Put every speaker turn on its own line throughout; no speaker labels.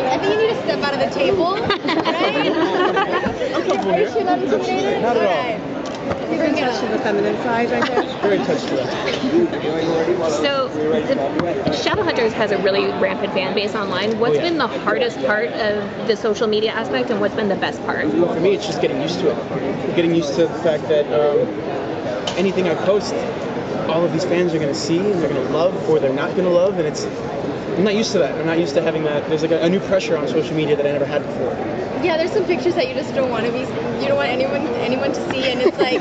like, I think you need to step out of the table, right? Are you sure not intimidated?
Not at all.
Alright.
You can touch the feminine side right there.
Very touched to that.
So, Shadowhunters has a really rampant fan base online. What's been the hardest part of the social media aspect, and what's been the best part?
For me, it's just getting used to it. Getting used to the fact that anything I post, all of these fans are going to see and they're going to love, or they're not going to love, and I'm not used to that. I'm not used to having that. There's like a new pressure on social media that I never had before.
Yeah, there's some pictures that you just don't want to be, you don't want anyone to see, and it's like,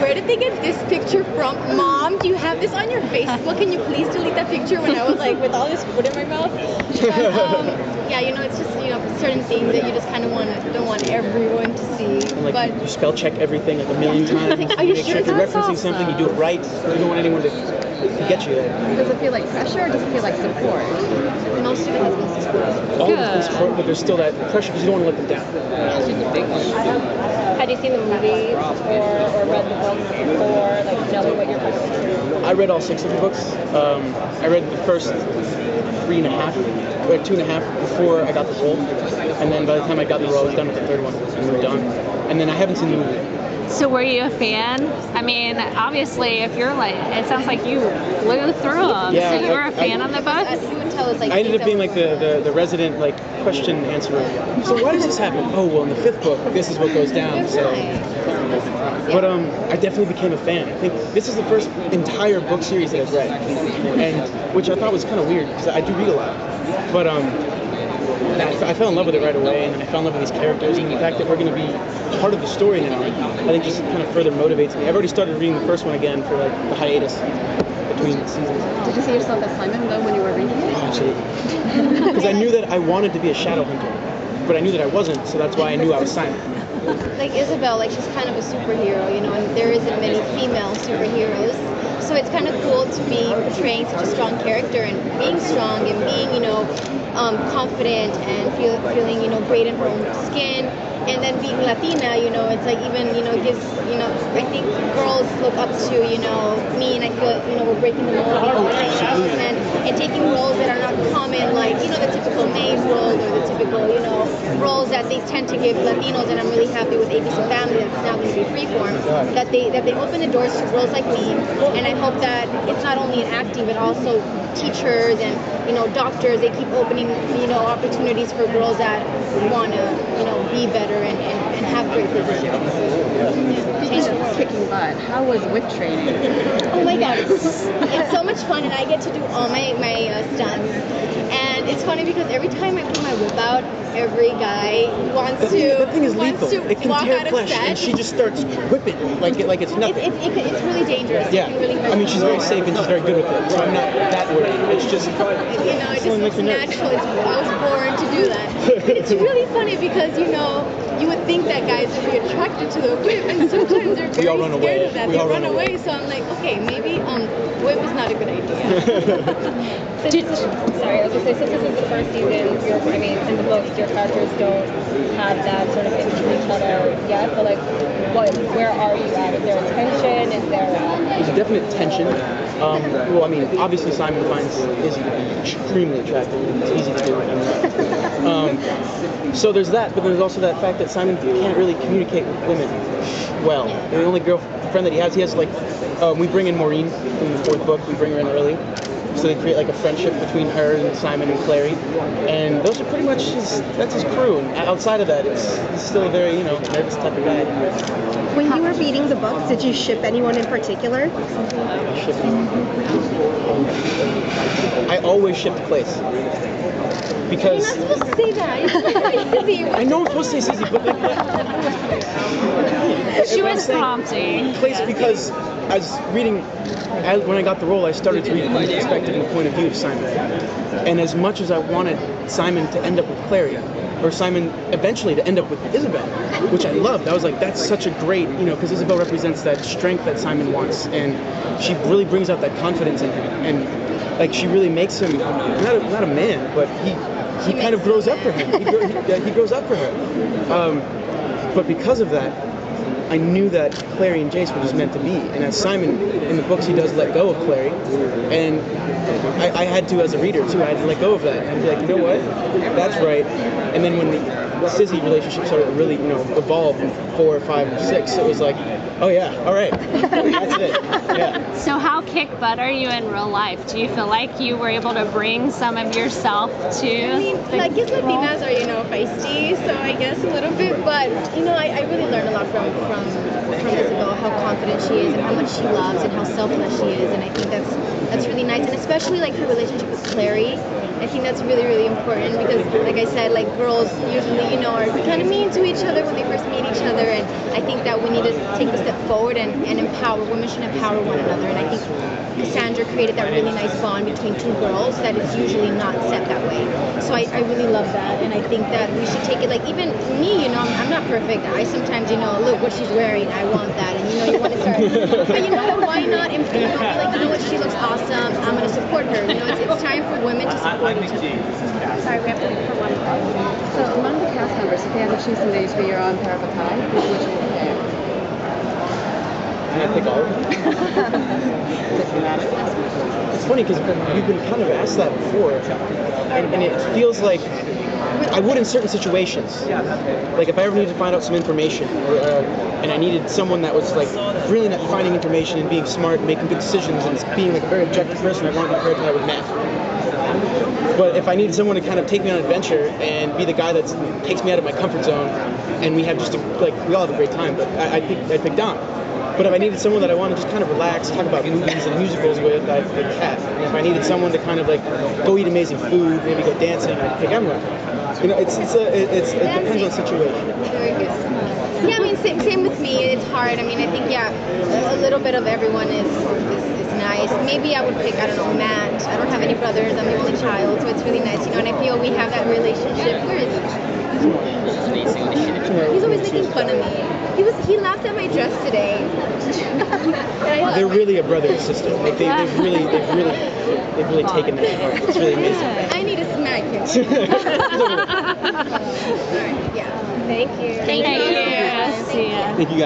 where did they get this picture from? Mom, do you have this on your Facebook? Can you please delete that picture when I was like with all this food in my mouth? But, yeah, you know, it's just, you know, certain things that you just kind of don't want everyone to see.
And like
but
you spell check everything like a million times.
Are you
make
sure?
sure if you're
That's
referencing
awesome.
something, you do it right. You don't want anyone to get you there.
Does it feel like pressure or does it feel like support?
most of it has been support.
All of it's been support, but there's still that pressure because you don't want to let them down.
Had you seen the movie or read the books before, like knowing what you're going to?
I read all 6 of the books. I read the first 3.5, or 2.5 before I got the role, and then by the time I got the role, I was done with the 3rd one and moved on. And then I haven't seen the movie.
So were you a fan? I mean, obviously, if you're like, it sounds like you flew through them.
Yeah,
So you were a fan on the books?
As you would tell us, like,
I ended up being like the resident like question answerer. So why does this happen? Oh well, in the 5th book, this is what goes down. So, but I definitely became a fan. I think this is the first entire book series that I've read, and which I thought was kind of weird because I do read a lot. But I fell in love with it right away, and I fell in love with these characters, and the fact that we're going to be part of the story now, I think just kind of further motivates me. I've already started reading the first one again for like the hiatus between seasons.
Did you see yourself as Simon though when you were reading it?
Absolutely. Because I knew that I wanted to be a shadow hunter, but I knew that I wasn't, so that's why I knew I was Simon.
Like Isabel, like she's kind of a superhero, you know, and there isn't many female superheroes. So it's kind of cool to be portraying such a strong character and being strong and being, you know, confident and feeling, you know, great in her own skin. And then being Latina, you know, it's like even, you know, gives, you know, I think girls look up to, you know, me, and I feel, you know, we're breaking the mold, you know, and taking roles that are not common, like, you know, the typical maid role or the typical, you know, roles that they tend to give Latinos. And I'm really happy with ABC Family that's now going to be freeform, that they open the doors to girls like me. And I hope that it's not only in acting, but also teachers and, you know, doctors. They keep opening, you know, opportunities for girls that want to, you know, be better and have great positions.
Kicking butt. How was whip training?
Oh my god, it's so much fun, and I get to do all my stunts. And it's funny because every time I put my whip out, every guy wants
That thing is lethal. It can
walk
tear
out of
flesh,
set.
and she just starts whipping like it's nothing.
It's really dangerous.
Yeah,
It can really hurt
I mean she's very safe and she's very good with it, so I'm not that worried. It's just,
you know, it just
Someone
looks
make me nervous.
natural. I was born to do that. But it's really funny because, you know, you would think that guys would be attracted to the whip, and sometimes they're very
all run
scared
away.
of that.
We
They
all
run
run
away.
away.
So I'm like, okay, maybe whip is not a good idea.
Sorry, I was going to say, since this is the first season, in the books, your characters don't have that sort of interest in each other yet, but like, where are you at? Is there a tension? Is there
There's a definite tension. Well, I mean, obviously Simon finds Izzy to be extremely attractive. It's easy to do. So there's that, but there's also that fact that Simon can't really communicate with women well. The only girlfriend that he has like, we bring in Maureen from the 4th book. We bring her in early. So they create like a friendship between her and Simon and Clary, and those are pretty much that's his crew. And outside of that, he's still a very, you know, nervous type of guy.
When you were reading the books, did you ship anyone in particular?
I always shipped Place because
You're not supposed to say that. You're supposed to say Izzy.
I know I'm supposed to say Izzy, but
She was prompting.
Place because when I got the role, I started to read from the perspective and the point of view of Simon. And as much as I wanted Simon to end up with Clary, or Simon eventually to end up with Isabel, which I loved, I was like, that's such a great, you know, because Isabel represents that strength that Simon wants, and she really brings out that confidence in him, and like she really makes him not a man, but he kind of grows up for him. He grows up for her. But because of that, I knew that Clary and Jace were just meant to be. And as Simon, in the books, he does let go of Clary. And I had to, as a reader, too, I had to let go of that. And be like, you know what? That's right. And then when the Sizzy relationship started to really, evolve in 4 or 5 or 6, it was like, oh yeah, all right. That's it. Yeah.
So how kick butt are you in real life? Do you feel like you were able to bring some of yourself to
I mean, I guess Latinas are, feisty, so I guess a little bit, but, I really learned a lot from Isabel, how confident she is and how much she loves and how selfless she is, and I think that's really nice, and especially, like, her relationship with Clary. I think that's really, really important because, like I said, like, girls usually, are kind of mean to each other when they first meet each other, and I think that we need to take a step forward and empower, women should empower one another, and I think Cassandra created that really nice bond between two girls that is usually not set that way. So I really love that, and I think that we should take it, like, even me, I'm not perfect. I sometimes, look what she's wearing, I want that, and you want to start, but why not, be like, what, she looks awesome, I'm going to support her, it's time for women to support each other.
Sorry, we have to wait for one. So among the cast members, if you had to choose somebody to be your own pair of a tie, which would you pick?
And I pick all of them. It's funny because we've been kind of asked that before, and it feels like I would in certain situations. Like if I ever needed to find out some information, and I needed someone that was like brilliant at finding information and being smart and making good decisions and being like a very objective person, I want to be paired to that with Matt. But if I needed someone to kind of take me on an adventure and be the guy that takes me out of my comfort zone, and we have just we all have a great time, but I'd pick Don. But if I needed someone that I want to just kind of relax, talk about movies and musicals with, I'd pick Kat. And if I needed someone to kind of like go eat amazing food, maybe go dancing, I'd pick Emeraude. It depends on the situation.
Very good. Yeah, I mean, same with me. It's hard. I mean, I think, a little bit of everyone is nice. Maybe I would pick, I don't know, Matt. I don't have any brothers. I'm the only child, so it's really nice, and I feel we have that relationship. Where is he? He's always making fun of me. He laughed at my dress today.
They're really a brother and sister. Like they've really taken that part. It's really amazing.
I need to smack him. All right, yeah.
Thank you.
Thank you. See ya.
Thank you guys.